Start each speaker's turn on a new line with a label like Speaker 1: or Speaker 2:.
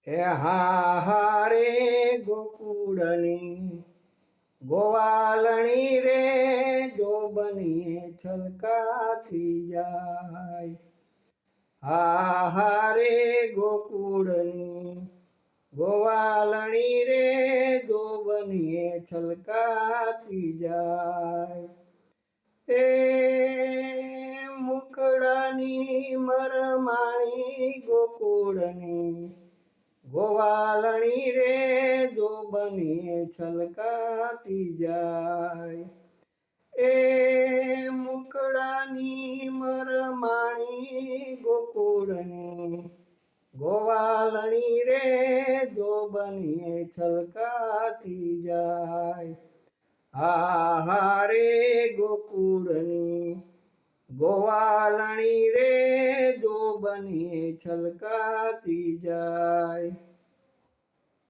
Speaker 1: એ હારે ગોકુળની ગોવાલણી રે જો બનીએ છલકાતી જાય. હારે ગોકુળની ગોવાલણી રે જો બનીએ છલકાતી જાય. એ મુખડાની મરમાણી ગોકુળની ગોવાલણી રે જો બનીએ છલકાતી જાય. એ મુખડાની મરમાણી ગોકુળની ગોવાલણી રે જો બનીએ છલકાતી જાય. હારે ગોકુળની ગોવાલણી રે જો બનીએ છલકાતી જાય.